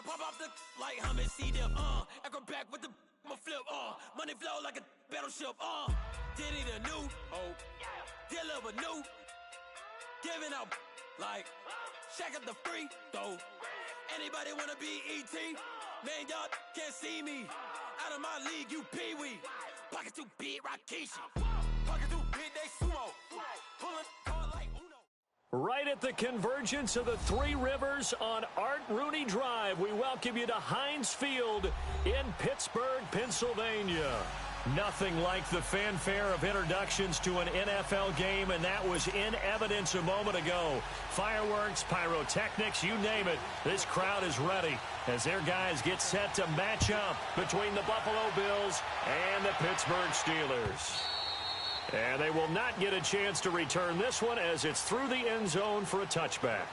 I pop off the like Hummus, see them, acrobat with the I'ma flip, money flow like a battleship, did it anew, deliver new, giving out like shack up the free throw. Anybody wanna be ET? Man, y'all can't see me. Out of my league, you pee-wee. Pocket too big, Rakishi. Pocket too big, they sumo. Pulling card like Uno. Right at the convergence of the Three Rivers on Art Rooney Drive, we welcome you to Heinz Field in Pittsburgh, Pennsylvania. Nothing like the fanfare of introductions to an NFL game, and that was in evidence a moment ago. Fireworks, pyrotechnics, you name it. This crowd is ready as their guys get set to match up between the Buffalo Bills and the Pittsburgh Steelers. And they will not get a chance to return this one as it's through the end zone for a touchback.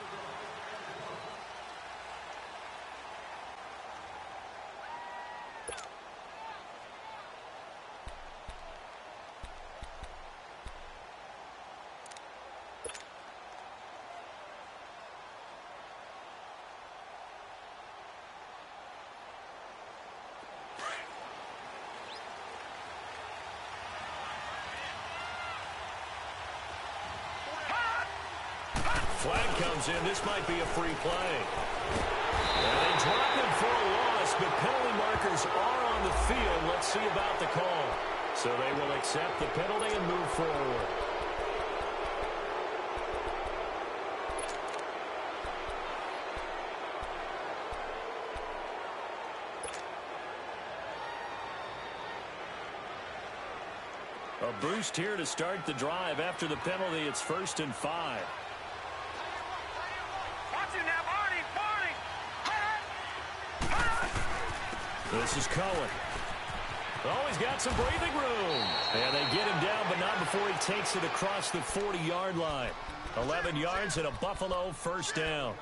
Flag comes in. This might be a free play. And they drop him for a loss, but penalty markers are on the field. Let's see about the call. So they will accept the penalty and move forward. A boost here to start the drive. After the penalty, it's 1st and 5. This is Cohen. Oh, he's got some breathing room. And they get him down, but not before he takes it across the 40-yard line. 11 yards and a Buffalo first down.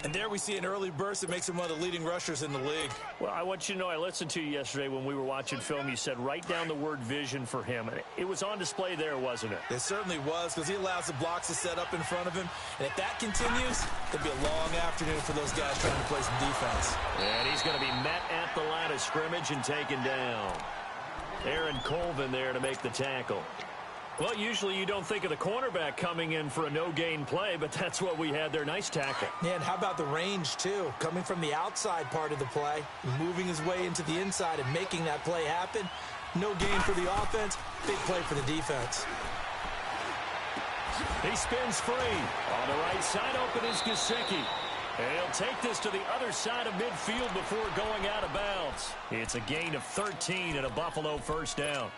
And there we see an early burst that makes him one of the leading rushers in the league. Well, I want you to know, I listened to you yesterday when we were watching film. You said write down the word vision for him. It was on display there, wasn't it? It certainly was, because he allows the blocks to set up in front of him. And if that continues, it'll be a long afternoon for those guys trying to play some defense. And he's going to be met at the line of scrimmage and taken down. Aaron Colvin there to make the tackle. Well, usually you don't think of the cornerback coming in for a no-gain play, but that's what we had there. Nice tackle. Yeah, and how about the range, too? Coming from the outside part of the play, moving his way into the inside and making that play happen. No gain for the offense, big play for the defense. He spins free. On the right side, open is Gesicki. And he'll take this to the other side of midfield before going out of bounds. It's a gain of 13 and a Buffalo first down.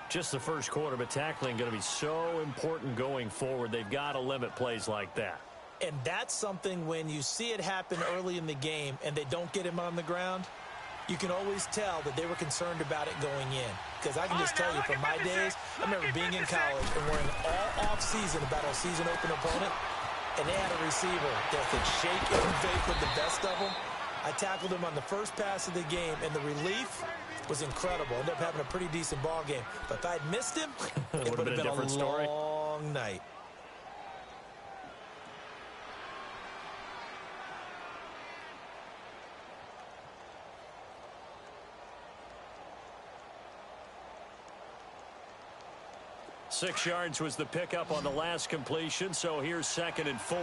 Just the first quarter, but tackling going to be so important going forward. They've got to limit plays like that. And that's something when you see it happen early in the game and they don't get him on the ground, you can always tell that they were concerned about it going in. Because I can just tell you from my days, I remember being in college and worrying all off-season about our season open opponent, and they had a receiver that could shake and bake with the best of them. I tackled him on the first pass of the game, and the relief was incredible. Ended up having a pretty decent ball game. But if I'd missed him, it would have been a different story. Long night. Six yards was the pickup on the last completion, so here's 2nd and 4.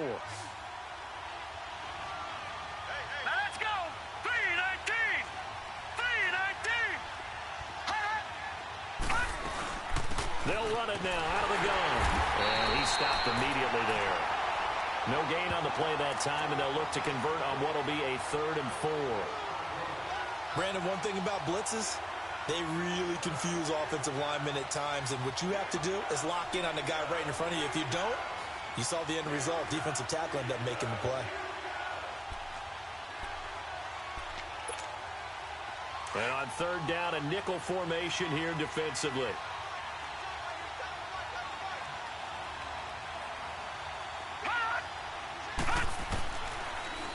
They'll run it now out of the gun. And he stopped immediately there. No gain on the play that time, and they'll look to convert on what will be a 3rd and 4. Brandon, one thing about blitzes, they really confuse offensive linemen at times, and what you have to do is lock in on the guy right in front of you. If you don't, you saw the end result. Defensive tackle ended up making the play. And on 3rd down, a nickel formation here defensively.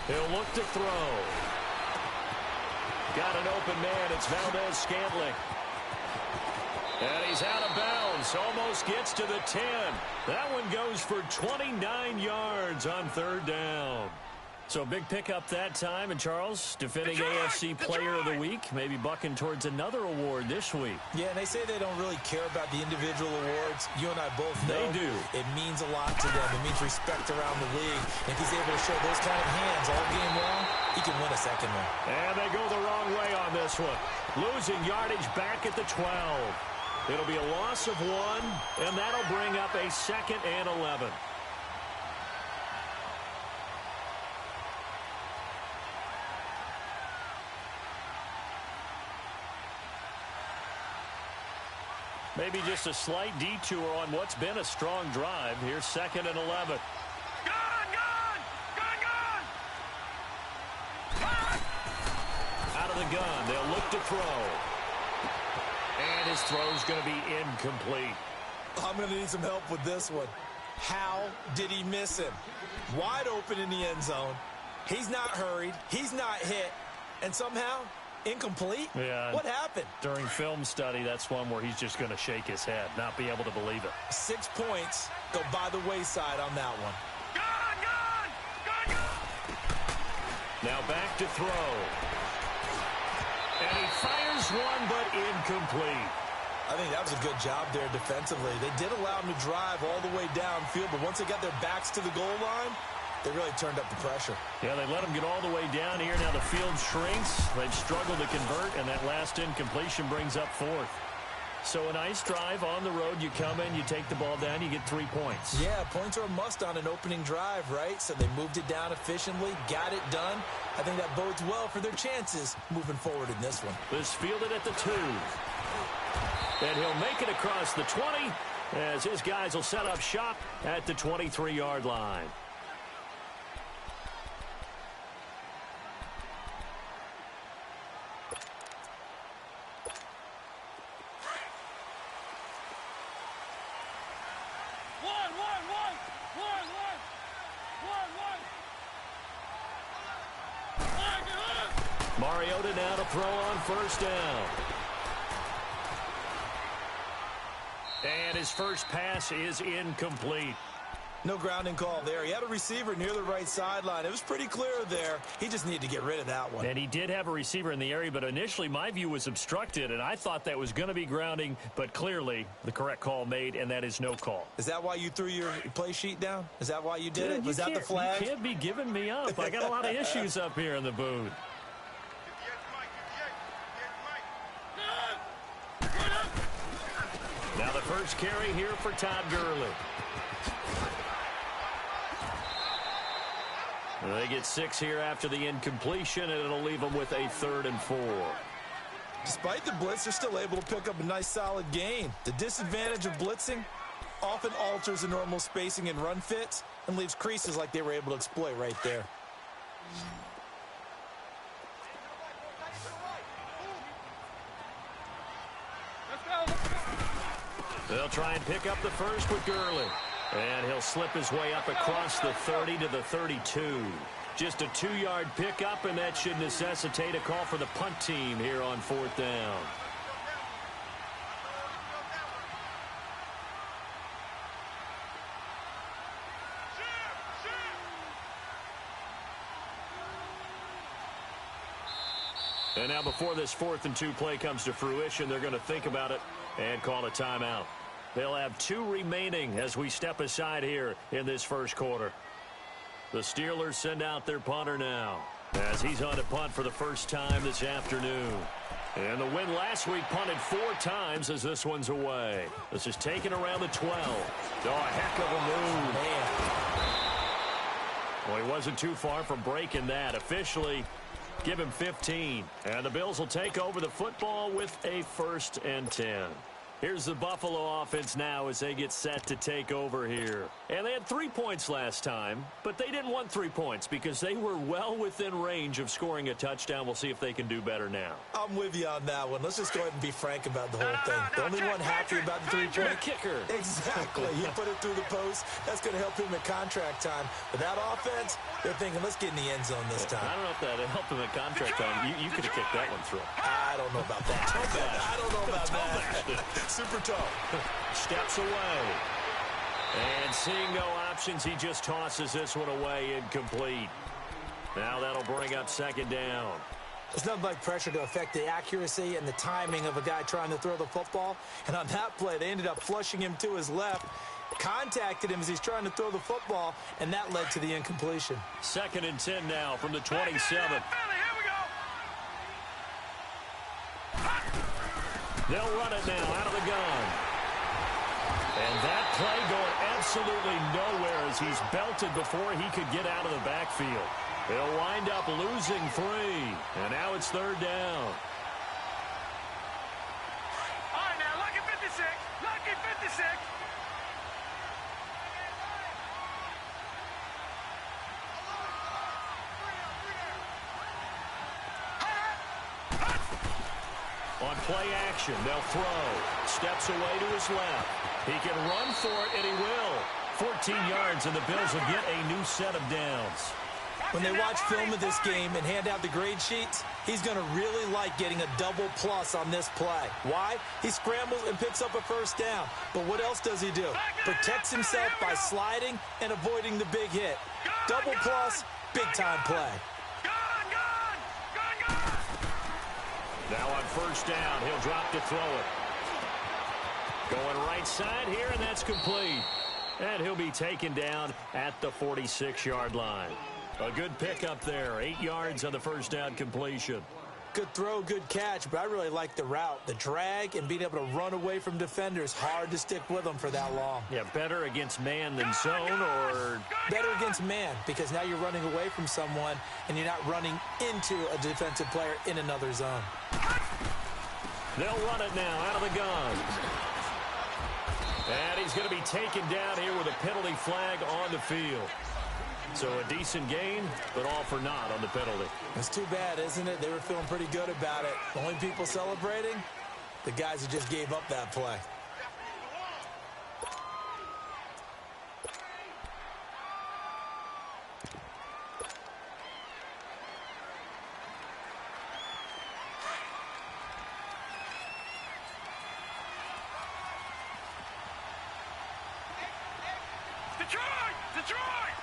He'll look to throw. Got an open man. It's Valdez-Scantling. And he's out of bounds. Almost gets to the 10. That one goes for 29 yards on 3rd down. So a big pickup that time. And Charles, defending AFC Player of the Week, maybe bucking towards another award this week. Yeah, and they say they don't really care about the individual awards. You and I both know they do. It means a lot to them. It means respect around the league. And if he's able to show those kind of hands all game long, he can win a second one. And they go the wrong way on this one. Losing yardage back at the 12. It'll be a loss of 1, and that'll bring up a 2nd and 11. Maybe just a slight detour on what's been a strong drive. Here's 2nd and 11. Gone! Out of the gun. They'll look to throw. And his throw's going to be incomplete. I'm going to need some help with this one. How did he miss him? Wide open in the end zone. He's not hurried. He's not hit. And somehow, incomplete? Yeah. What happened? During film study, that's one where he's just going to shake his head, not be able to believe it. 6 points go by the wayside on that one. Gone! Now back to throw. And he fires one, but incomplete. I think that was a good job there defensively. They did allow him to drive all the way downfield, but once they got their backs to the goal line, they really turned up the pressure. Yeah, they let him get all the way down here. Now the field shrinks. They've struggled to convert, and that last incompletion brings up 4th. So a nice drive on the road. You come in, you take the ball down, you get 3 points. Yeah, points are a must on an opening drive, right? So they moved it down efficiently, got it done. I think that bodes well for their chances moving forward in this one. This fielded at the 2. And he'll make it across the 20 as his guys will set up shop at the 23-yard line. Mariota now to throw on 1st down. And his first pass is incomplete. No grounding call there. He had a receiver near the right sideline. It was pretty clear there. He just needed to get rid of that one. And he did have a receiver in the area, but initially my view was obstructed, and I thought that was going to be grounding, but clearly the correct call made, and that is no call. Is that why you threw your play sheet down? Is that why you did it? Was that the flag? You can't be giving me up. I got a lot of issues up here in the booth. Now the first carry here for Todd Gurley. They get 6 here after the incompletion, and it'll leave them with a 3rd and 4. Despite the blitz, they're still able to pick up a nice solid gain. The disadvantage of blitzing often alters the normal spacing and run fits and leaves creases like they were able to exploit right there. They'll try and pick up the first with Gurley. And he'll slip his way up across the 30 to the 32. Just a 2-yard pickup, and that should necessitate a call for the punt team here on 4th down. And now before this 4th and 2 play comes to fruition, they're going to think about it and call a timeout. They'll have 2 remaining as we step aside here in this first quarter. The Steelers send out their punter now as he's on to punt for the first time this afternoon. And the win last week punted 4 times as this one's away. This is taken around the 12. Oh, a heck of a move. Well, he wasn't too far from breaking that. Officially, give him 15. And the Bills will take over the football with a 1st and 10. Here's the Buffalo offense now as they get set to take over here. And they had 3 points last time, but they didn't want 3 points because they were well within range of scoring a touchdown. We'll see if they can do better now. I'm with you on that one. Let's just go ahead and be frank about the whole thing. The only one happy about the 3-point kicker. Exactly. He put it through the post. That's going to help him at contract time. But that offense, they're thinking, let's get in the end zone this time. I don't know if that helped him at contract time. You could have kicked that one through. I don't know about that. I don't know about that. Super toe. Steps away. And seeing no options, he just tosses this one away incomplete. Now that'll bring up second down. There's nothing like pressure to affect the accuracy and the timing of a guy trying to throw the football. And on that play, they ended up flushing him to his left, contacted him as he's trying to throw the football, and that led to the incompletion. 2nd and 10 now from the 27. They'll run it now out of the gun. And that play going absolutely nowhere as he's belted before he could get out of the backfield. They'll wind up losing 3. And now it's 3rd down. All right, now, lucky 56. Lucky 56. On play action, they'll throw. Steps away to his left. He can run for it, and he will. 14 yards, and the Bills will get a new set of downs. When they watch film of this game and hand out the grade sheets, he's going to really like getting a double plus on this play. Why? He scrambles and picks up a first down. But what else does he do? Protects himself by sliding and avoiding the big hit. Double plus, big-time play. Now on first down, he'll drop to throw it. Going right side here, and that's complete. And he'll be taken down at the 46-yard line. A good pickup there. 8 yards on the first down completion. Good throw, good catch, but I really like the route. The drag and being able to run away from defenders. Hard to stick with them for that long. Yeah, better against man than zone, or? Better against man, because now you're running away from someone and you're not running into a defensive player in another zone. They'll run it now out of the gun. And he's going to be taken down here with a penalty flag on the field. So a decent gain, but all for naught on the penalty. It's too bad, isn't it? They were feeling pretty good about it. The only people celebrating, the guys who just gave up that play. Detroit! Detroit!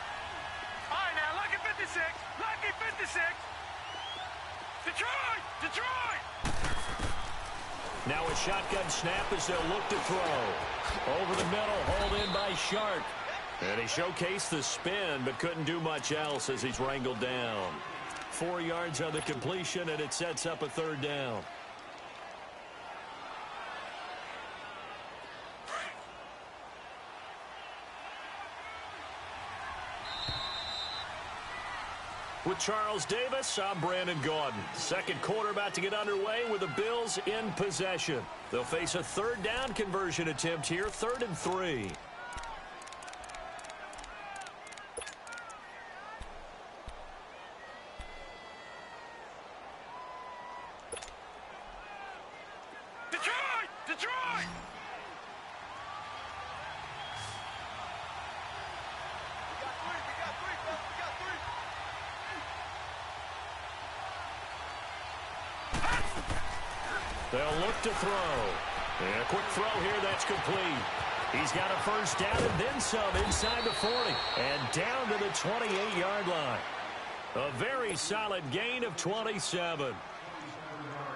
All right, now, lucky 56. Lucky 56. Detroit! Detroit! Now a shotgun snap as they'll look to throw. Over the middle, hauled in by Shark. And he showcased the spin, but couldn't do much else as he's wrangled down. 4 yards on the completion, and it sets up a 3rd down. With Charles Davis, I'm Brandon Gaudin. Second quarter about to get underway with the Bills in possession. They'll face a 3rd down conversion attempt here, 3rd and 3. Detroit! Detroit! They'll look to throw. And a quick throw here, that's complete. He's got a first down and then some inside the 40. And down to the 28-yard line. A very solid gain of 27.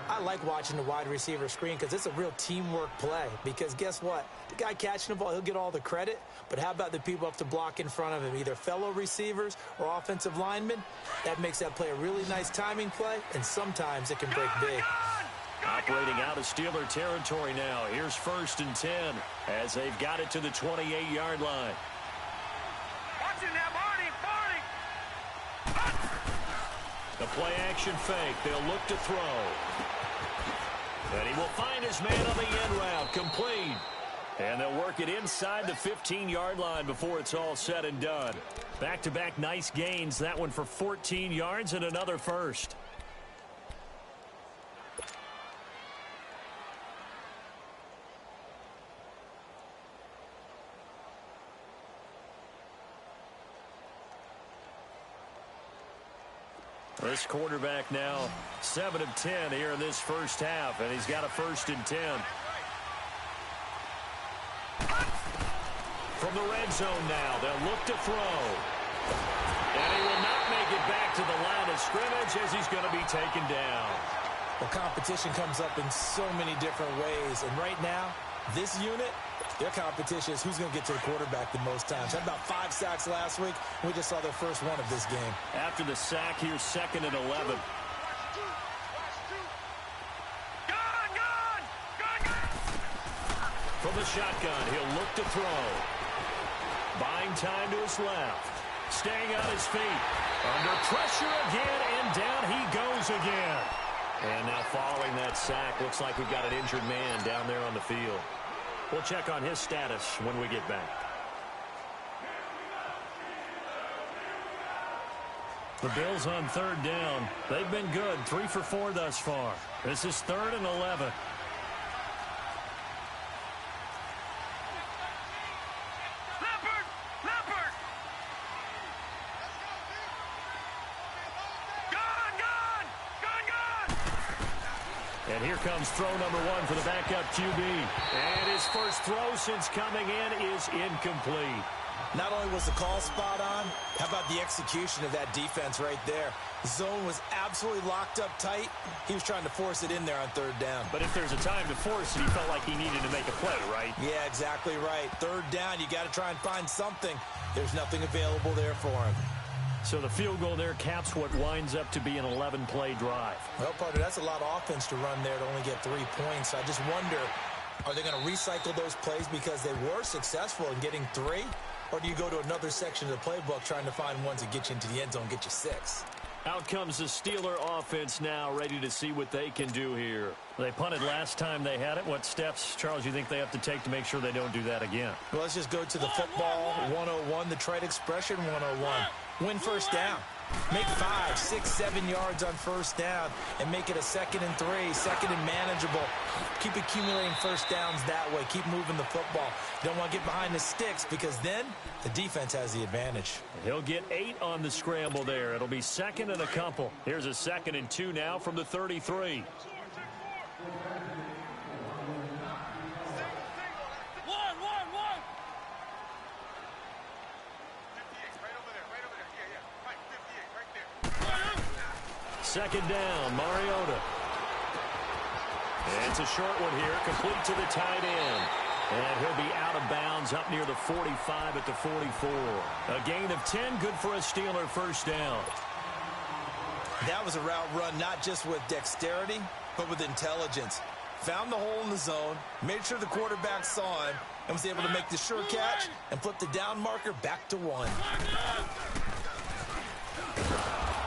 I like watching the wide receiver screen because it's a real teamwork play. Because guess what? The guy catching the ball, he'll get all the credit. But how about the people up to block in front of him, either fellow receivers or offensive linemen? That makes that play a really nice timing play, and sometimes it can break big. Operating out of Steeler territory now. Here's 1st and 10 as they've got it to the 28-yard line. Watch it now, Barney! Barney! The play-action fake. They'll look to throw. And he will find his man on the end route. Complete. And they'll work it inside the 15-yard line before it's all said and done. Back-to-back nice gains. That one for 14 yards and another first. This quarterback now 7 of 10 here in this first half, and he's got a 1st and 10. From the red zone now, they'll look to throw. And he will not make it back to the line of scrimmage as he's going to be taken down. Well, competition comes up in so many different ways. And right now, this unit, their competition is who's going to get to the quarterback the most times. Had about 5 sacks last week. We just saw their first one of this game. After the sack, here's 2nd and 11. From the shotgun, he'll look to throw. Buying time to his left. Staying on his feet. Under pressure again, and down he goes again. And now following that sack, looks like we've got an injured man down there on the field. We'll check on his status when we get back. The Bills on 3rd down. They've been good, 3 for 4 thus far. This is 3rd and 11. And here comes throw number 1 for the backup QB. And his first throw since coming in is incomplete. Not only was the call spot on, how about the execution of that defense right there? The zone was absolutely locked up tight. He was trying to force it in there on 3rd down. But if there's a time to force it, he felt like he needed to make a play, right? Yeah, exactly right. 3rd down, you got to try and find something. There's nothing available there for him. So the field goal there caps what winds up to be an 11-play drive. Well, partner, that's a lot of offense to run there to only get 3 points. I just wonder, are they going to recycle those plays because they were successful in getting 3? Or do you go to another section of the playbook trying to find ones that get you into the end zone, get you 6? Out comes the Steeler offense now, ready to see what they can do here. They punted last time they had it. What steps, Charles, you think they have to take to make sure they don't do that again? Well, let's just go to the football 101, the trade expression 101. Win 1st down. Make 5, 6, 7 yards on 1st down and make it a 2nd and 3, 2nd and manageable. Keep accumulating 1st downs that way. Keep moving the football. You don't want to get behind the sticks because then the defense has the advantage. He'll get 8 on the scramble there. It'll be 2nd and a couple. Here's a 2nd and 2 now from the 33. Second down, Mariota. And it's a short one here, complete to the tight end. And he'll be out of bounds up near the 45 at the 44. A gain of 10, good for a Steeler 1st down. That was a route run not just with dexterity, but with intelligence. Found the hole in the zone, made sure the quarterback saw him, and was able to make the sure catch and flip the down marker back to 1.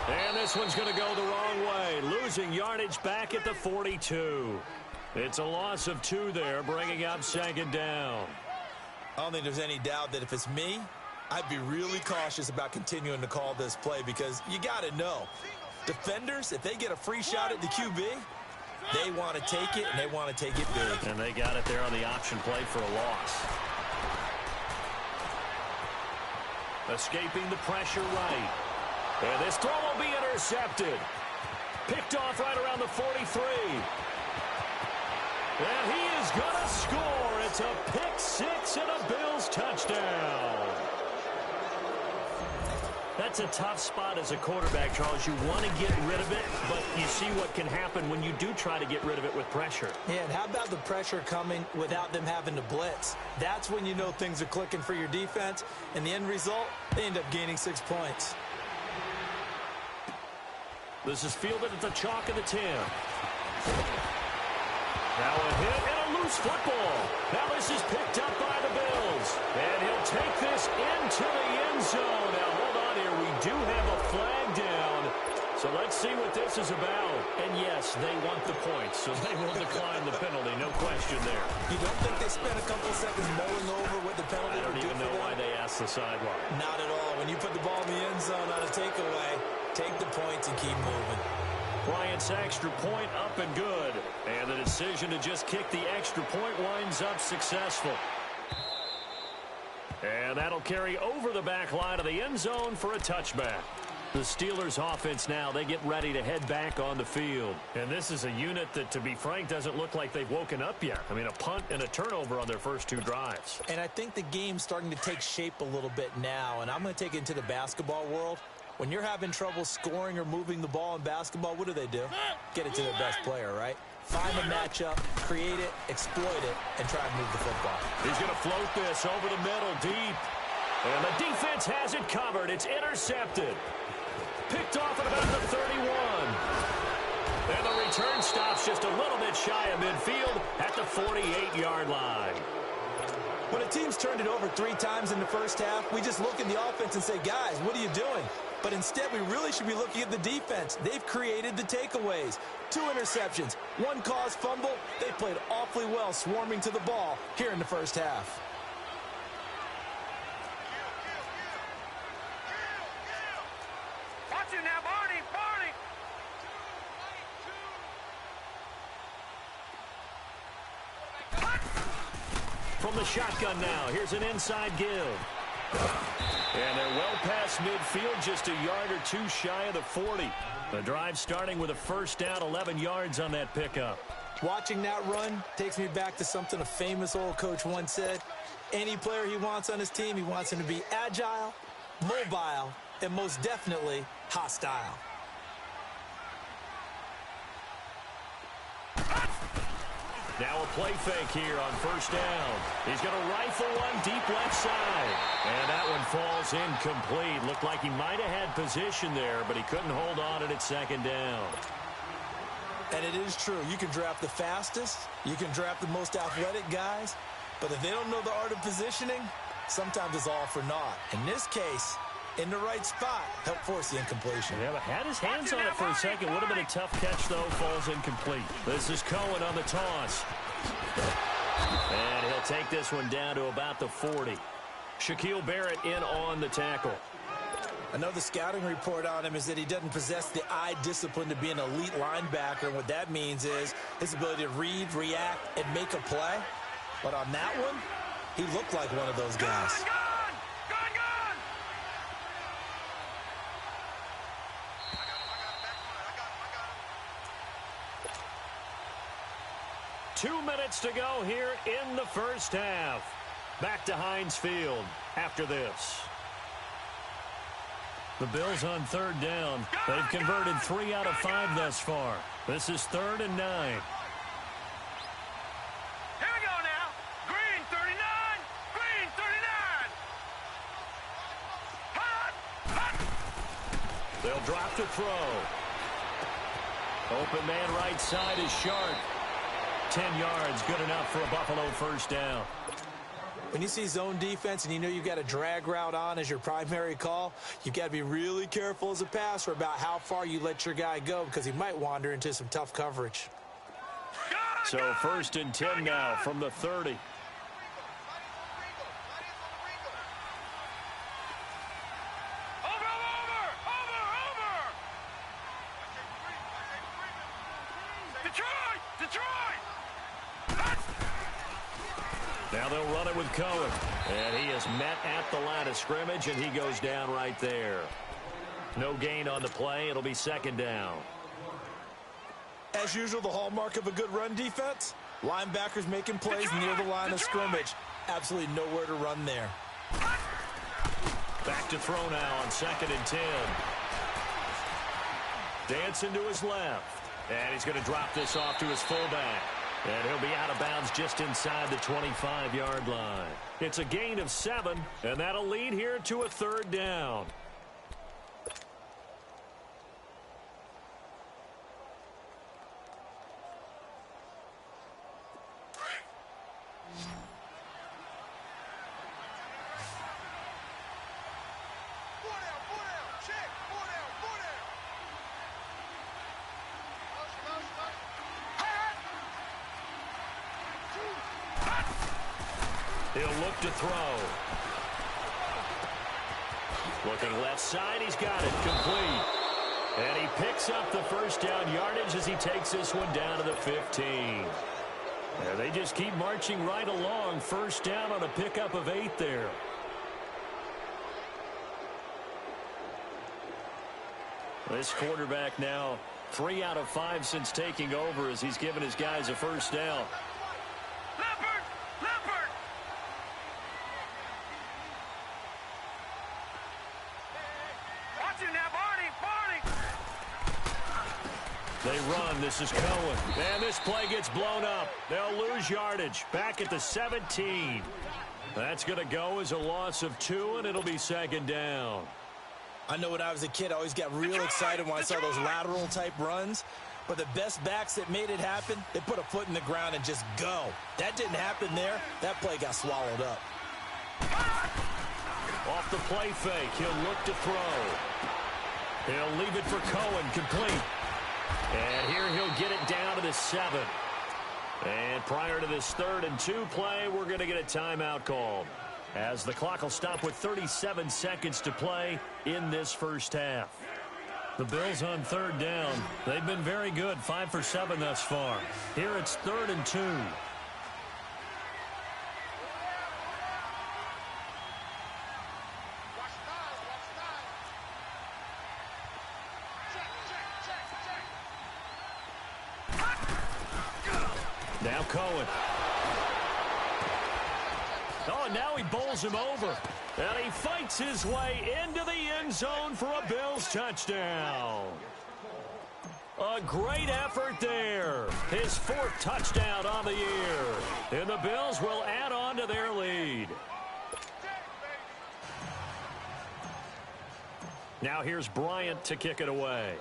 And this one's going to go the wrong way, losing yardage back at the 42. It's a loss of 2 there, bringing up 2nd down. I don't think there's any doubt that if it's me, I'd be really cautious about continuing to call this play because you got to know, defenders, if they get a free shot at the QB, they want to take it, and they want to take it big. And they got it there on the option play for a loss. Escaping the pressure right. And this throw will be intercepted. Picked off right around the 43. And he is going to score. It's a pick 6 and a Bills touchdown. That's a tough spot as a quarterback, Charles. You want to get rid of it, but you see what can happen when you do try to get rid of it with pressure. Yeah, and how about the pressure coming without them having to blitz? That's when you know things are clicking for your defense. And the end result, they end up gaining 6 points. This is fielded at the chalk of the 10. Now a hit and a loose football. Now this is picked up by the Bills. And he'll take this into the end zone. Now hold on here. We do have a flag down. So let's see what this is about. And yes, they want the points, so they will decline the penalty. No question there. You don't think they spent a couple seconds mulling over what the penalty I don't would do even for know them? why they asked the sideline. Not at all. When you put the ball in the end zone on a takeaway, take the points and keep moving. Bryant's extra point up and good. And the decision to just kick the extra point winds up successful. And that'll carry over the back line of the end zone for a touchback. The Steelers offense now, they get ready to head back on the field. And this is a unit that, to be frank, doesn't look like they've woken up yet. I mean, a punt and a turnover on their first 2 drives. And I think the game's starting to take shape a little bit now. And I'm going to take it into the basketball world. When you're having trouble scoring or moving the ball in basketball, what do? Get it to their best player, right? Find the matchup, create it, exploit it, and try and move the football. He's going to float this over the middle deep. And the defense has it covered. It's intercepted. Picked off at about the 31. And the return stops just a little bit shy of midfield at the 48-yard line. When a team's turned it over 3 times in the first half, we just look at the offense and say, guys, what are you doing? But instead, we really should be looking at the defense. They've created the takeaways. 2 interceptions, 1 caused fumble. They played awfully well swarming to the ball here in the first half. Watch it now, Barney, Barney. From the shotgun now, here's an inside give. And they're well past midfield, just a yard or 2 shy of the 40. The drive starting with a first down, 11 yards on that pickup. Watching that run takes me back to something a famous old coach once said. Any player he wants on his team, he wants him to be agile, mobile, and most definitely hostile. Now a play fake here on first down. He's going to rifle one deep left side. And that one falls incomplete. Looked like he might have had position there, but he couldn't hold on at second down. And it is true. You can draft the fastest. You can draft the most athletic guys. But if they don't know the art of positioning, sometimes it's all for naught. In this case, in the right spot, help force the incompletion. Yeah, but had his hands on it for a second. Would have been a tough catch, though. Falls incomplete. This is Cohen on the toss. And he'll take this one down to about the 40. Shaquille Barrett in on the tackle. Another scouting report on him is that he doesn't possess the eye discipline to be an elite linebacker. And what that means is his ability to read, react, and make a play. But on that one, he looked like one of those guys. Gone! 2 minutes to go here in the first half. Back to Heinz Field after this. The Bills on third down. They've converted 3 out of 5 thus far. This is 3rd and 9. Here we go now. Green 39. Green 39. Hot. Hot. They'll drop to throw. Open man right side is Sharp. 10 yards, good enough for a Buffalo first down. When you see zone defense and you know you've got a drag route on as your primary call, you've got to be really careful as a passer about how far you let your guy go because he might wander into some tough coverage. So 1st and 10 now from the 30. Now they'll run it with Cohen. And he is met at the line of scrimmage, and he goes down right there. No gain on the play. It'll be 2nd down. As usual, the hallmark of a good run defense, linebackers making plays near the line of scrimmage. Absolutely nowhere to run there. Back to throw now on 2nd and 10. Dancing to his left. And he's going to drop this off to his fullback. And he'll be out of bounds just inside the 25-yard line. It's a gain of 7, and that'll lead here to a 3rd down. He'll look to throw. Looking left side, he's got it complete. And he picks up the first down yardage as he takes this one down to the 15. And they just keep marching right along. First down on a pickup of 8 there. This quarterback now 3 out of 5 since taking over as he's given his guys a first down. Watch it now, run. This is Cohen. And this play gets blown up. They'll lose yardage. Back at the 17. That's going to go as a loss of 2, and it'll be second down. I know when I was a kid, I always got real excited when I saw those lateral-type runs. But the best backs that made it happen, they put a foot in the ground and just go. That didn't happen there. That play got swallowed up. Off the play fake, he'll look to throw. He'll leave it for Cohen, complete. And here he'll get it down to the 7. And prior to this 3rd and 2 play, we're going to get a timeout called, as the clock will stop with 37 seconds to play in this first half. The Bills on 3rd down. They've been very good, 5 for 7 thus far. Here it's 3rd and 2. Now Cohen. Oh, and now he bowls him over. And he fights his way into the end zone for a Bills touchdown. A great effort there. His 4th touchdown on the year. And the Bills will add on to their lead. Now here's Bryant to kick it away.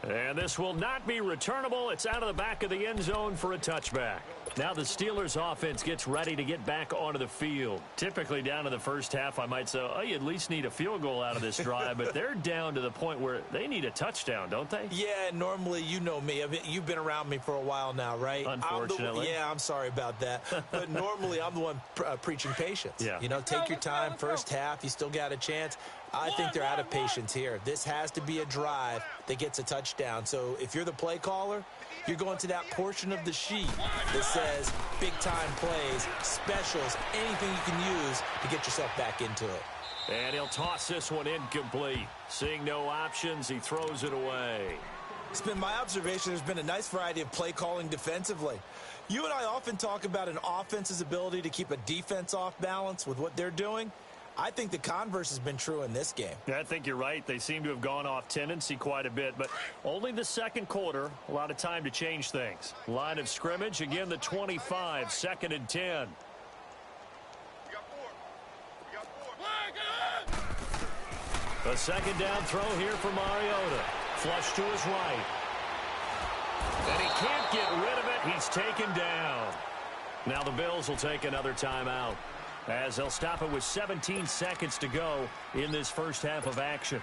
And this will not be returnable. It's out of the back of the end zone for a touchback. Now the Steelers offense gets ready to get back onto the field. Typically down to the first half, I might say, oh, you at least need a field goal out of this drive. But they're down to the point where they need a touchdown, don't they? Yeah, normally, you know me. I mean, you've been around me for a while now, right? Unfortunately. I'm sorry about that. But normally, I'm the one preaching patience. Yeah. You know, take your time. First half, you still got a chance. I think they're out of patience here. This has to be a drive that gets a touchdown. So if you're the play caller, you're going to that portion of the sheet that says big-time plays, specials, anything you can use to get yourself back into it. And he'll toss this one incomplete. Seeing no options, he throws it away. It's been my observation there's been a nice variety of play calling defensively. You and I often talk about an offense's ability to keep a defense off balance with what they're doing. I think the converse has been true in this game. Yeah, I think you're right. They seem to have gone off tendency quite a bit, but only the second quarter, a lot of time to change things. Line of scrimmage, again the 25, 2nd and 10. A second down throw here for Mariota. Flush to his right. And he can't get rid of it. He's taken down. Now the Bills will take another timeout, as they'll stop it with 17 seconds to go in this first half of action.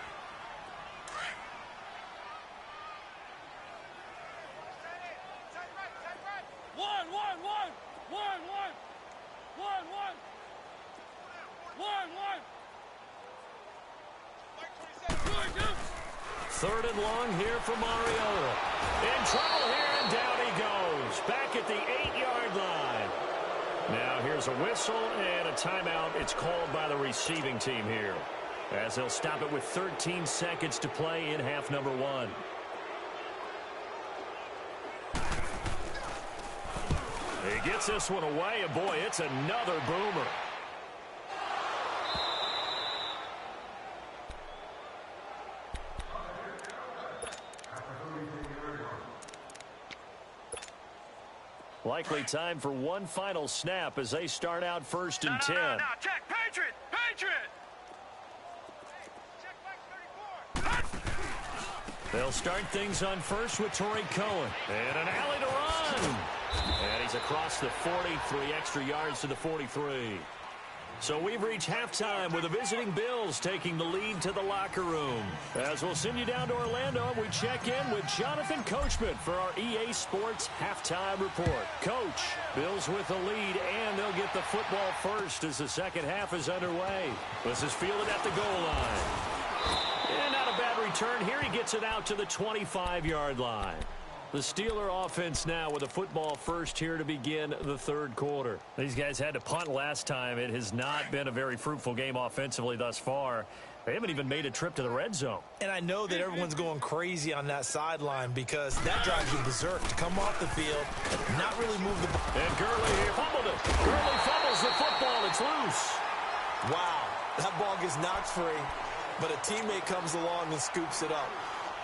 Third and long here for Mariota. In trouble here, and down he goes. Back at the 8-yard line. Now here's a whistle and a timeout. It's called by the receiving team here, as they'll stop it with 13 seconds to play in half number 1. He gets this one away, and boy, it's another boomer. Likely time for one final snap as they start out 1st and 10. Now, check, Patriot! They'll start things on first with Torrey Cohen. And an alley to run. And he's across the 40, 3 extra yards to the 43. So we've reached halftime with the visiting Bills taking the lead to the locker room. As we'll send you down to Orlando, we check in with Jonathan Coachman for our EA Sports Halftime Report. Coach, Bills with the lead, and they'll get the football first as the second half is underway. This is fielded at the goal line. And not a bad return here. He gets it out to the 25-yard line. The Steeler offense now with a football first here to begin the third quarter. These guys had to punt last time. It has not been a very fruitful game offensively thus far. They haven't even made a trip to the red zone. And I know that everyone's going crazy on that sideline because that drives you berserk to come off the field, not really move the ball. And Gurley here fumbled it. Gurley fumbles the football. It's loose. Wow, that ball gets knocked free. but a teammate comes along and scoops it up.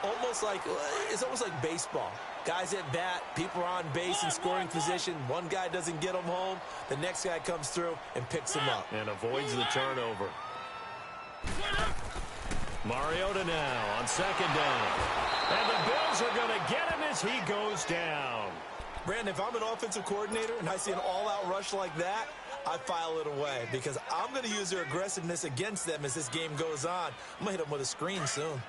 It's almost like baseball. Guys at bat, people are on base in scoring position. One guy doesn't get him home. The next guy comes through and picks him up. And avoids the turnover. Mariota now on second down. And the Bills are going to get him as he goes down. Brandon, if I'm an offensive coordinator and I see an all-out rush like that, I file it away because I'm going to use their aggressiveness against them as this game goes on. I'm going to hit them with a screen soon.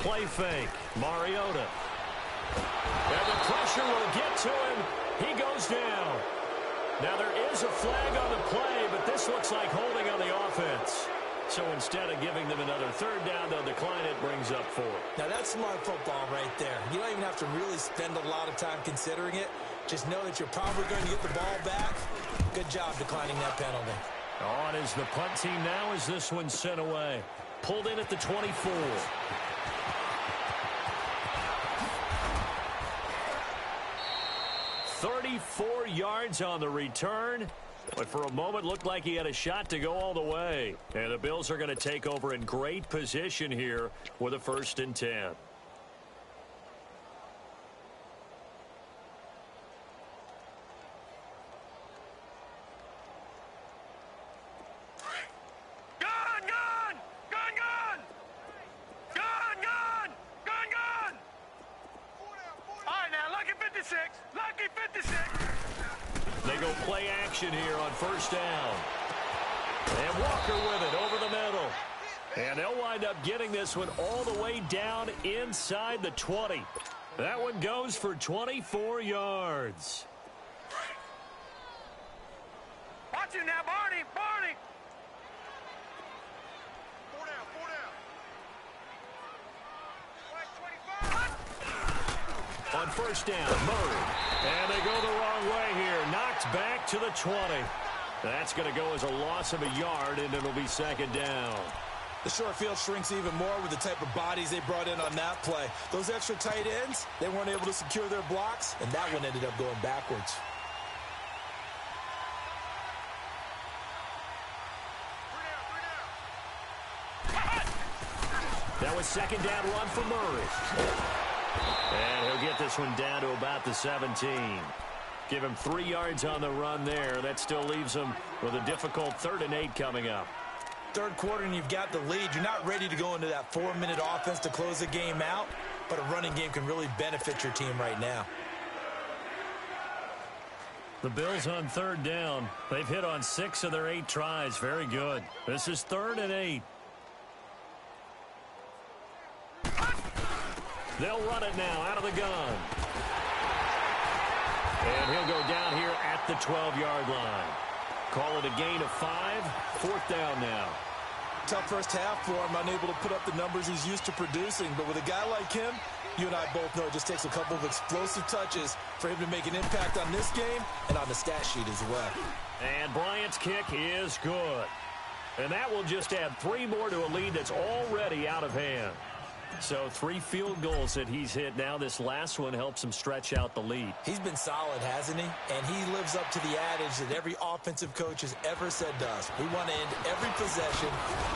Play fake. Mariota. And the pressure will get to him. He goes down. Now there is a flag on the play, but this looks like holding on the offense. So instead of giving them another third down, they'll decline it, brings up 4. Now that's smart football right there. You don't even have to really spend a lot of time considering it. Just know that you're probably going to get the ball back. Good job declining that penalty. On is the punt team now as this one's sent away. Pulled in at the 24. 34 yards on the return, but for a moment looked like he had a shot to go all the way. And the Bills are going to take over in great position here with a 1st and 10. They go play action here on 1st down. And Walker with it over the middle. And they'll wind up getting this one all the way down inside the 20. That one goes for 24 yards. Watch him now, Barney. Barney. 4 down. On 1st down, Murray. And they go the wrong way here. Knocked back to the 20. That's going to go as a loss of a yard, and it'll be 2nd down. The short field shrinks even more with the type of bodies they brought in on that play. Those extra tight ends, they weren't able to secure their blocks, and that one ended up going backwards. That was 2nd down run for Murray. And he'll get this one down to about the 17. Give him 3 yards on the run there. That still leaves him with a difficult 3rd and 8 coming up. Third quarter and you've got the lead. You're not ready to go into that 4-minute offense to close the game out, but a running game can really benefit your team right now. The Bills on 3rd down. They've hit on 6 of their 8 tries. Very good. This is 3rd and 8. They'll run it now out of the gun. And he'll go down here at the 12-yard line. Call it a gain of 5. 4th down now. Tough first half for him, unable to put up the numbers he's used to producing. But with a guy like him, you and I both know it just takes a couple of explosive touches for him to make an impact on this game and on the stat sheet as well. And Bryant's kick is good. And that will just add 3 more to a lead that's already out of hand. So 3 field goals that he's hit now. This last one helps him stretch out the lead. He's been solid, hasn't he? And he lives up to the adage that every offensive coach has ever said to us. We want to end every possession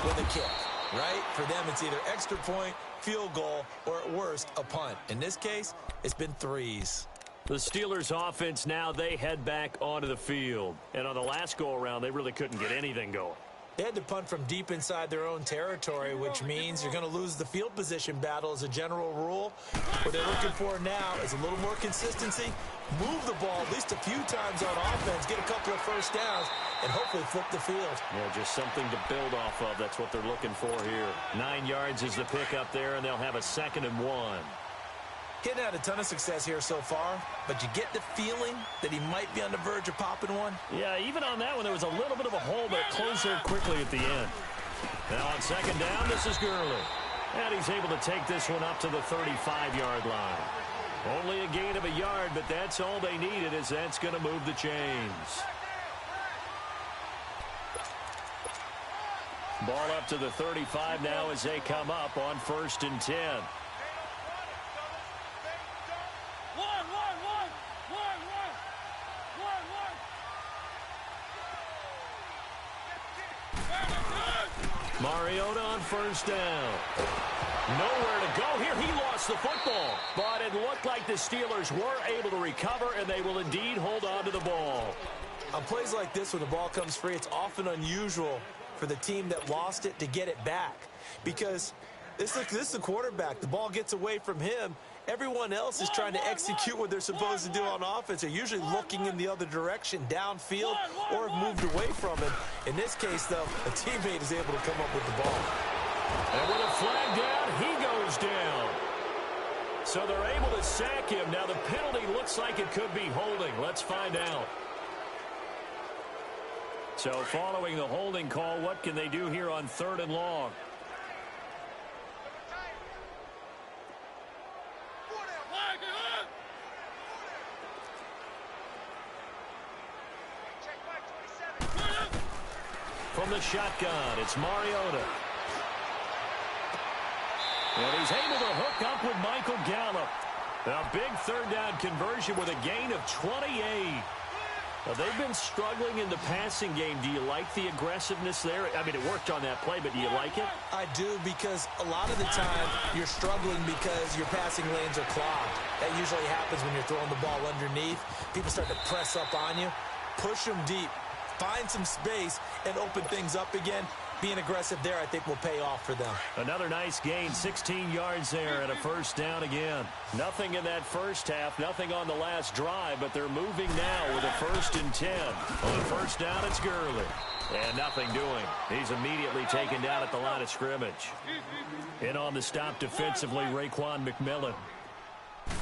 with a kick, right? For them, it's either extra point, field goal, or at worst, a punt. In this case, it's been 3s. The Steelers offense now, they head back onto the field. And on the last go-around, they really couldn't get anything going. They had to punt from deep inside their own territory, which means you're going to lose the field position battle as a general rule. What they're looking for now is a little more consistency, move the ball at least a few times on offense, get a couple of first downs, and hopefully flip the field. Yeah, just something to build off of. That's what they're looking for here. 9 yards is the pick up there, and they'll have a 2nd and 1. Getting had a ton of success here so far, but you get the feeling that he might be on the verge of popping one. Yeah, even on that one, there was a little bit of a hole, but it closed there quickly at the end. Now on 2nd down, this is Gurley. And he's able to take this one up to the 35-yard line. Only a gain of a yard, but that's all they needed, as that's going to move the chains. Ball up to the 35 now as they come up on 1st and 10. Mariota on first down. Nowhere to go here. He lost the football. But it looked like the Steelers were able to recover, and they will indeed hold on to the ball. On plays like this, when the ball comes free, it's often unusual for the team that lost it to get it back. Because this is the quarterback. The ball gets away from him. Everyone else is trying to execute what they're supposed to do on offense. They're usually looking in the other direction, downfield, or have moved away from it. In this case, though, a teammate is able to come up with the ball. And with a flag down, he goes down. So they're able to sack him. Now the penalty looks like it could be holding. Let's find out. So following the holding call, what can they do here on 3rd and long? From the shotgun, it's Mariota. And he's able to hook up with Michael Gallup. A big 3rd down conversion with a gain of 28. Now, they've been struggling in the passing game. Do you like the aggressiveness there? I mean, it worked on that play, but do you like it? I do, because a lot of the time you're struggling because your passing lanes are clogged. That usually happens when you're throwing the ball underneath. People start to press up on you. Push them deep. Find some space and open things up again. Being aggressive there, I think, will pay off for them. Another nice gain, 16 yards there and a first down again. Nothing in that first half, nothing on the last drive, but they're moving now with a 1st and 10. On first down, it's Gurley. And nothing doing. He's immediately taken down at the line of scrimmage. In on the stop defensively, Raekwon McMillan.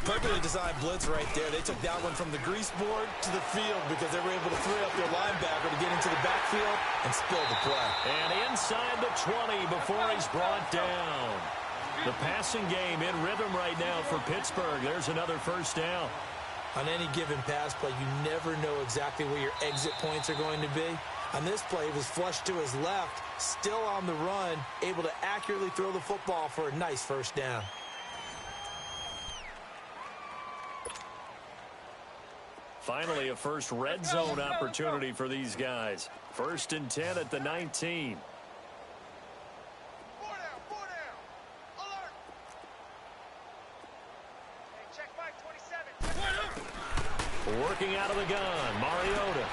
Perfectly designed blitz right there. They took that one from the grease board to the field because they were able to free up their linebacker to get into the backfield and spill the play. And inside the 20 before he's brought down. The passing game in rhythm right now for Pittsburgh. There's another first down. On any given pass play, you never know exactly where your exit points are going to be. On this play, it was flushed to his left, still on the run, able to accurately throw the football for a nice first down. Finally, a first red zone opportunity for these guys. 1st and 10 at the 19. Working out of the gun, Mariota.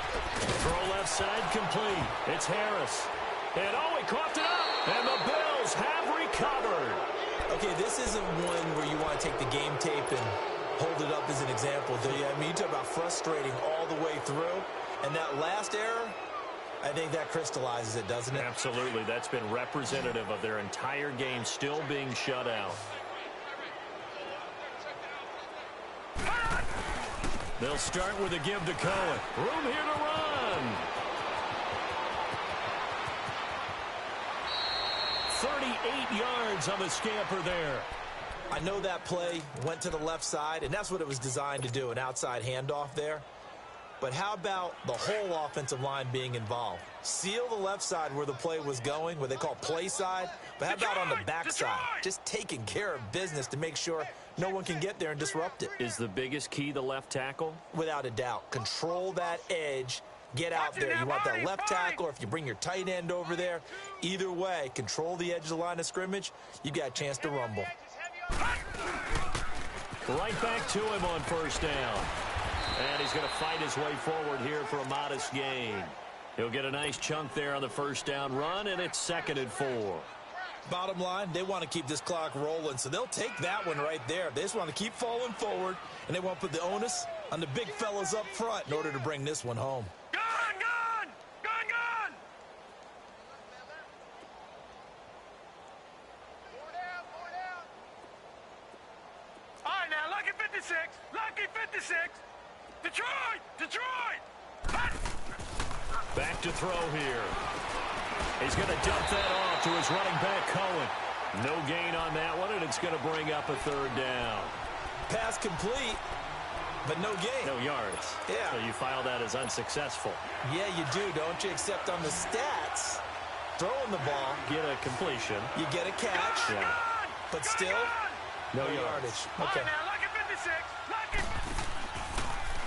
Throw left side complete. It's Harris. And oh, he coughed it up. And the Bills have recovered. Okay, this isn't one where you want to take the game tape and hold it up as an example, do you? I mean, you talk about frustrating all the way through. And that last error, I think that crystallizes it, doesn't it? Absolutely. That's been representative of their entire game still being shut out. They'll start with a give to Cohen. Room here to run. 38 yards on the scamper there. I know that play went to the left side, and that's what it was designed to do, an outside handoff there. But how about the whole offensive line being involved? Seal the left side where the play was going, what they call play side. But how about on the back side? Just taking care of business to make sure no one can get there and disrupt it. Is the biggest key the left tackle? Without a doubt. Control that edge. Get out there. You want that left tackle, or if you bring your tight end over there, either way, control the edge of the line of scrimmage. You got a chance to rumble. Right back to him on first down. And he's going to fight his way forward here for a modest gain. He'll get a nice chunk there on the first down run, and it's 2nd and 4. Bottom line, they want to keep this clock rolling, so they'll take that one right there. They just want to keep falling forward, and they want to put the onus on the big fellas up front in order to bring this one home. Lucky 56. Detroit. Back to throw here. He's going to dump that off to his running back, Cohen. No gain on that one, and it's going to bring up a 3rd down. Pass complete, but no gain. No yards. Yeah. So you file that as unsuccessful. Yeah, you do, don't you? Except on the stats, throwing the ball. Get a completion. You get a catch. Yeah. But still, no yardage. Okay.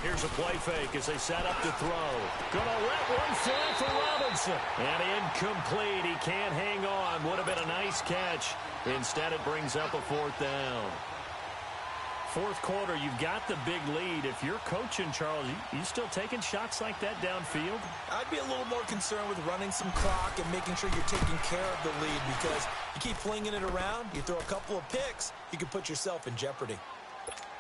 Here's a play fake as they set up to throw. Gonna let one fly for Robinson. And incomplete. He can't hang on. Would have been a nice catch. Instead, it brings up a 4th down. Fourth quarter, you've got the big lead. If you're coaching, Charles, you still taking shots like that downfield? I'd be a little more concerned with running some clock and making sure you're taking care of the lead, because you keep flinging it around, you throw a couple of picks, you can put yourself in jeopardy.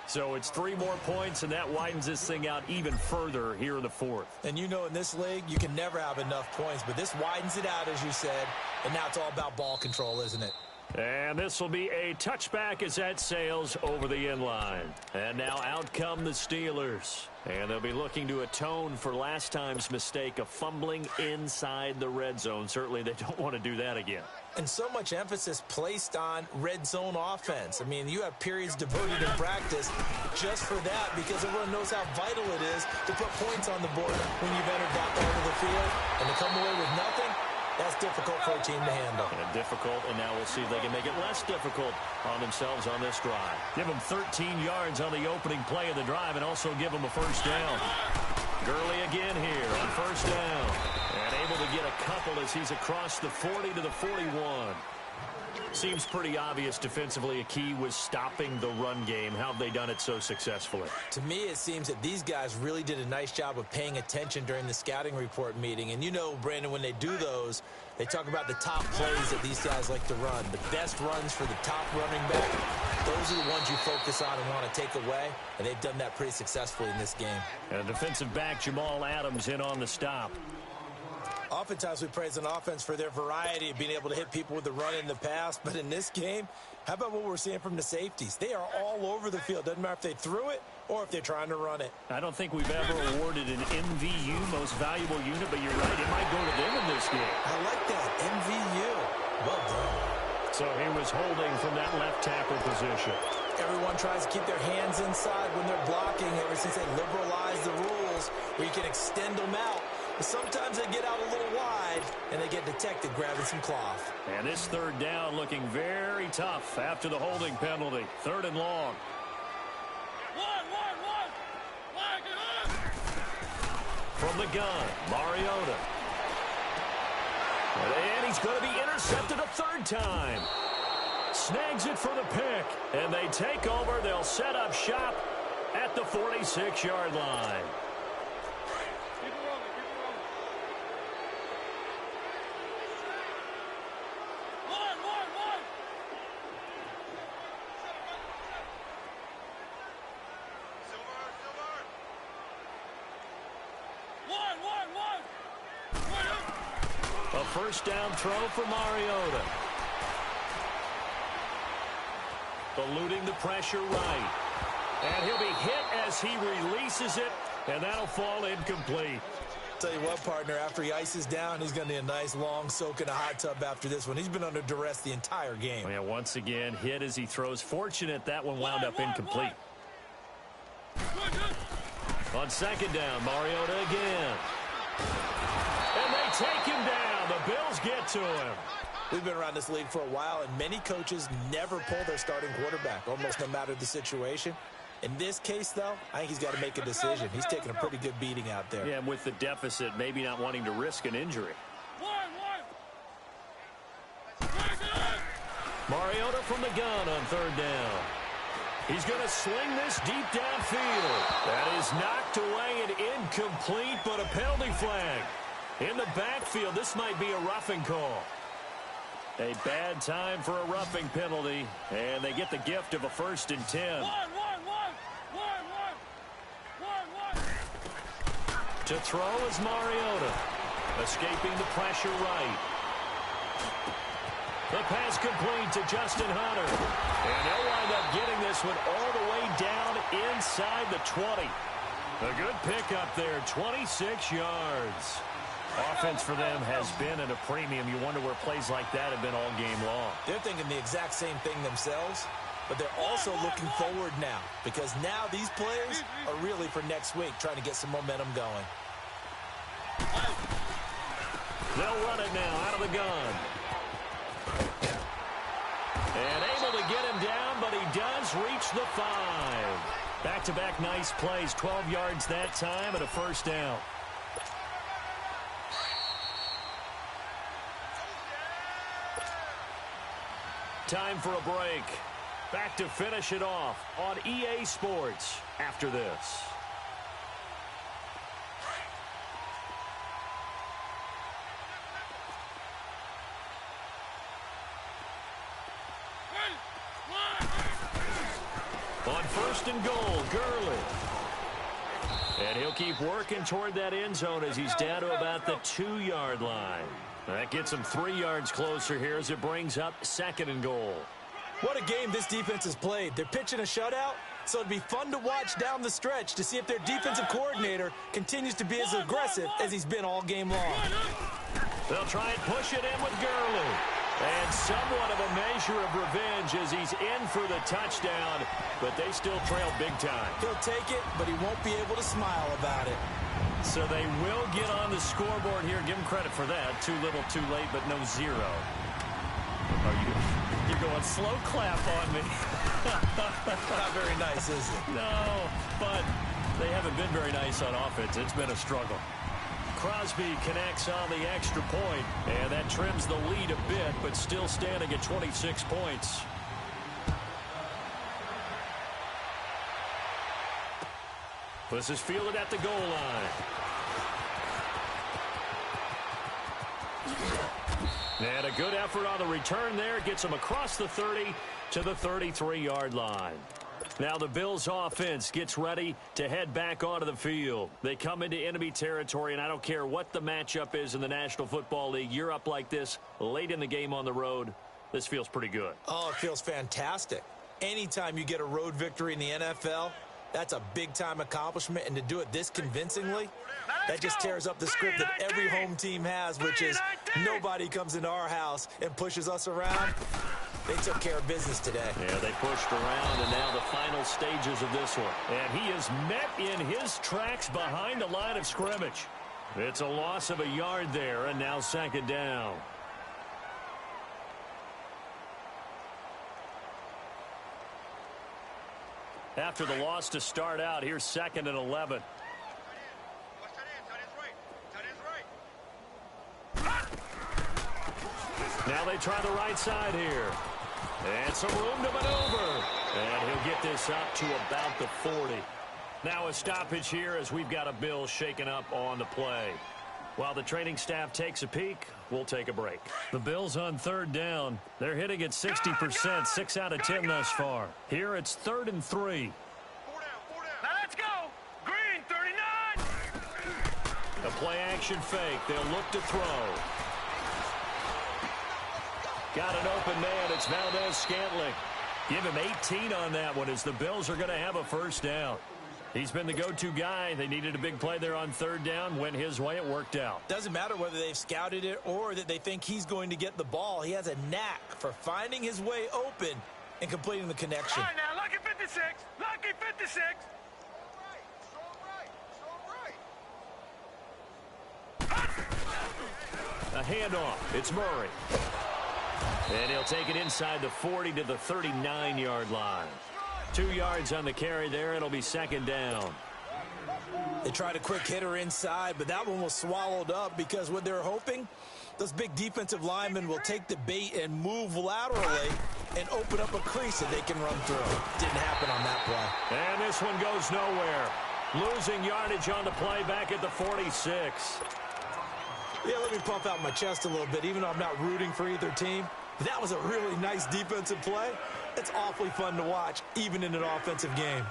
So it's 3 more points, and that widens this thing out even further here in the fourth. And you know in this league, you can never have enough points, but this widens it out, as you said, and now it's all about ball control, isn't it? And this will be a touchback as that sails over the inline. And now out come the Steelers. And they'll be looking to atone for last time's mistake of fumbling inside the red zone. Certainly they don't want to do that again. And so much emphasis placed on red zone offense. I mean, you have periods devoted in practice just for that, because everyone knows how vital it is to put points on the board when you've entered that part of the field. And to come away with nothing, that's difficult for a team to handle. And difficult, and now we'll see if they can make it less difficult on themselves on this drive. Give them 13 yards on the opening play of the drive and also give them a 1st down. Gurley again here on 1st down. And able to get a couple as he's across the 40 to the 41. Seems pretty obvious defensively a key was stopping the run game. How have they done it so successfully? To me, it seems that these guys really did a nice job of paying attention during the scouting report meeting. And you know, Brandon, when they do those, they talk about the top plays that these guys like to run. The best runs for the top running back, those are the ones you focus on and want to take away. And they've done that pretty successfully in this game. And defensive back Jamal Adams in on the stop. Oftentimes we praise an offense for their variety of being able to hit people with the run in the past. But in this game, how about what we're seeing from the safeties? They are all over the field. Doesn't matter if they threw it or if they're trying to run it. I don't think we've ever awarded an MVU, most valuable unit, but you're right, it might go to them in this game. I like that, MVU. Well done. So he was holding from that left tackle position. Everyone tries to keep their hands inside when they're blocking ever since they liberalized the rules where you can extend them out. But sometimes they get out a little wide, and they get detected grabbing some cloth. And this 3rd down looking very tough after the holding penalty. 3rd and long. From the gun, Mariota. And he's going to be intercepted a 3rd time. Snags it for the pick, and they take over. They'll set up shop at the 46-yard line. A 1st down throw for Mariota. Eluding the pressure right. And he'll be hit as he releases it, and that'll fall incomplete. Tell you what, partner, after he ices down, he's going to need a nice long soak in a hot tub after this one. He's been under duress the entire game. Yeah, once again, hit as he throws. Fortunate that one wound up incomplete. On 2nd down, Mariota again. And they take him down. The Bills get to him. We've been around this league for a while, and many coaches never pull their starting quarterback, almost no matter the situation. In this case, though, I think he's got to make a decision. He's taking a pretty good beating out there. Yeah, and with the deficit, maybe not wanting to risk an injury. Mariota from the gun on 3rd down. He's going to sling this deep downfield. That is knocked away and incomplete, but a penalty flag. In the backfield, this might be a roughing call. A bad time for a roughing penalty, and they get the gift of a 1st and 10. To throw is Mariota, escaping the pressure right. The pass complete to Justin Hunter. And they'll wind up getting this one all the way down inside the 20. A good pickup there, 26 yards. Offense for them has been at a premium. You wonder where plays like that have been all game long. They're thinking the exact same thing themselves, but they're also looking forward now, because now these plays are really for next week, trying to get some momentum going. They'll run it now out of the gun. And able to get him down, but he does reach the 5. Back-to-back nice plays, 12 yards that time and a first down. Time for a break. Back to finish it off on EA Sports after this. On first and goal, Gurley. And he'll keep working toward that end zone as he's down to about the 2-yard line. That gets him 3 yards closer here as it brings up second and goal. What a game this defense has played. They're pitching a shutout, so it'd be fun to watch down the stretch to see if their defensive coordinator continues to be as aggressive as he's been all game long. They'll try and push it in with Gurley. And somewhat of a measure of revenge as he's in for the touchdown, but they still trail big time. He'll take it, but he won't be able to smile about it. So they will get on the scoreboard here. Give him credit for that. Too little, too late, but no zero. You're going slow clap on me. Not very nice, is it? No, but they haven't been very nice on offense. It's been a struggle. Crosby connects on the extra point, and that trims the lead a bit, but still standing at 26 points. This is fielded at the goal line. And a good effort on the return there. Gets him across the 30 to the 33-yard line. Now the Bills offense gets ready to head back onto the field. They come into enemy territory, and I don't care what the matchup is in the National Football League. You're up like this late in the game on the road. This feels pretty good. Oh, it feels fantastic. Anytime you get a road victory in the NFL, that's a big-time accomplishment, and to do it this convincingly, that just tears up the script that every home team has, which is nobody comes into our house and pushes us around. They took care of business today. Yeah, they pushed around, and now the final stages of this one. And he is met in his tracks behind the line of scrimmage. It's a loss of a yard there, and now second down. After the loss to start out, here's second and 11. Now they try the right side here. And some room to maneuver. And he'll get this up to about the 40. Now a stoppage here as we've got a Bill shaken up on the play. While the training staff takes a peek, we'll take a break. The Bills on third down. They're hitting at 60%, 6 out of 10 thus far. Here it's 3rd and 3. Now let's go. Green, 39. A play action fake. They'll look to throw. Got an open man. It's Valdez-Scantling. Give him 18 on that one as the Bills are going to have a first down. He's been the go-to guy. They needed a big play there on third down. Went his way. It worked out. Doesn't matter whether they've scouted it or that they think he's going to get the ball. He has a knack for finding his way open and completing the connection. All right, now, lucky 56. Lucky 56. A handoff. It's Murray. And he'll take it inside the 40 to the 39-yard line. 2 yards on the carry there. It'll be second down. They tried a quick hitter inside, but that one was swallowed up because what they're hoping, those big defensive linemen will take the bait and move laterally and open up a crease that they can run through. Didn't happen on that play. And this one goes nowhere. Losing yardage on the play back at the 46. Yeah, let me pump out my chest a little bit, even though I'm not rooting for either team. That was a really nice defensive play. It's awfully fun to watch, even in an offensive game.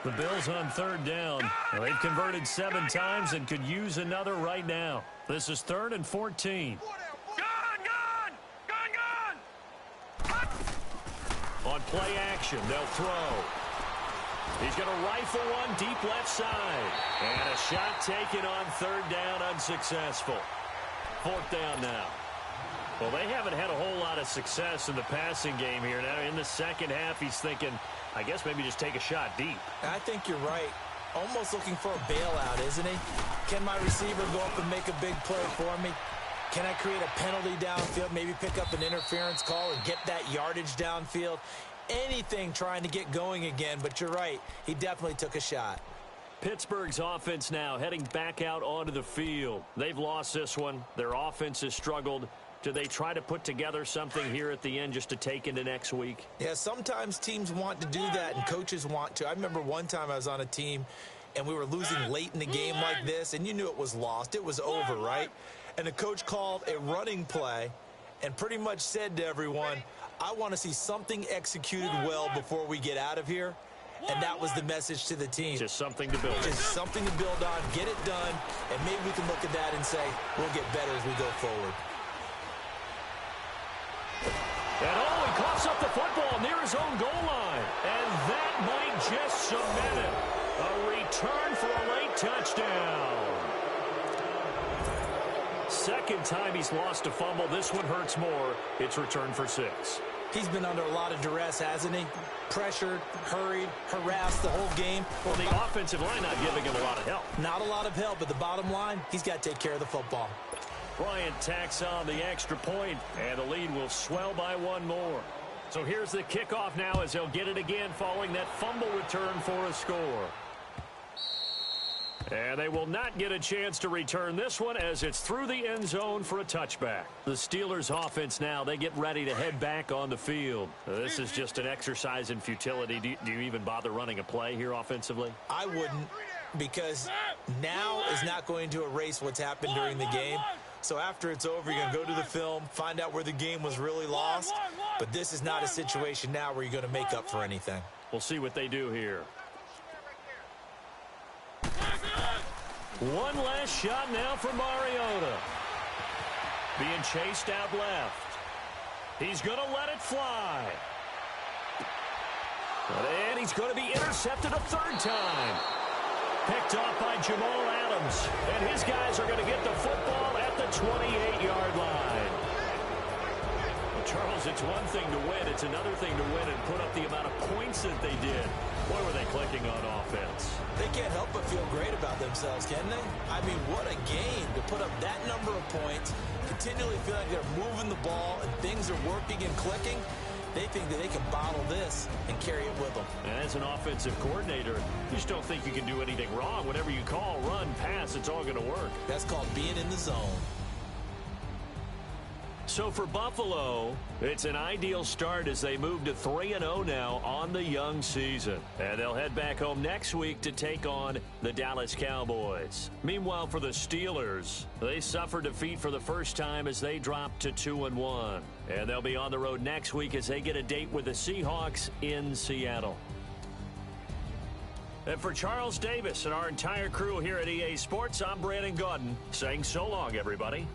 The Bills on third down. Well, they've converted 7 times and could use another right now. This is 3rd and 14. Gone! On play action, they'll throw. He's going to rifle one deep left side. And a shot taken on third down, unsuccessful. 4th down now. Well, they haven't had a whole lot of success in the passing game here. Now, in the second half, he's thinking, I guess maybe just take a shot deep. I think you're right. Almost looking for a bailout, isn't he? Can my receiver go up and make a big play for me? Can I create a penalty downfield, maybe pick up an interference call and get that yardage downfield? anything trying to get going again, but you're right. He definitely took a shot. Pittsburgh's offense now heading back out onto the field. They've lost this one. Their offense has struggled. Do they try to put together something here at the end just to take into next week? Yeah, sometimes teams want to do that and coaches want to. I remember one time I was on a team and we were losing late in the game like this, and you knew it was lost. It was over, right? And the coach called a running play and pretty much said to everyone, I want to see something executed well before we get out of here. And that was the message to the team. Just something to build on. Just something to build on, get it done, and maybe we can look at that and say, we'll get better as we go forward. And he coughs up the football near his own goal line. And that might just cement it. A return for a late touchdown. Second time he's lost a fumble. This one hurts more. It's returned for 6. He's been under a lot of duress, hasn't he? Pressured, hurried, harassed the whole game. Well, the offensive line not giving him a lot of help. Not a lot of help, but the bottom line, he's got to take care of the football. Bryant tacks on the extra point, and the lead will swell by one more. So here's the kickoff now as they'll get it again following that fumble return for a score. And they will not get a chance to return this one as it's through the end zone for a touchback. The Steelers offense now, they get ready to head back on the field. This is just an exercise in futility. Do you even bother running a play here offensively? I wouldn't, because now is not going to erase what's happened during the game. So after it's over, you're going to go to the film, find out where the game was really lost. But this is not a situation now where you're going to make up for anything. We'll see what they do here. One last shot now for Mariota. Being chased out left. He's going to let it fly. And he's going to be intercepted a third time. Picked off by Jamal Adams. And his guys are going to get the football at the 28-yard line. Well, Charles, it's one thing to win. It's another thing to win and put up the amount of points that they did. Boy, were they clicking on offense. They can't help but feel great about themselves, can they? I mean, what a game to put up that number of points, continually feel like they're moving the ball and things are working and clicking. They think that they can bottle this and carry it with them. And as an offensive coordinator, you just don't think you can do anything wrong. Whatever you call, run, pass, it's all going to work. That's called being in the zone. So for Buffalo, it's an ideal start as they move to 3-0 now on the young season. And they'll head back home next week to take on the Dallas Cowboys. Meanwhile, for the Steelers, they suffered defeat for the first time as they dropped to 2-1. And they'll be on the road next week as they get a date with the Seahawks in Seattle. And for Charles Davis and our entire crew here at EA Sports, I'm Brandon Gaudin saying so long, everybody.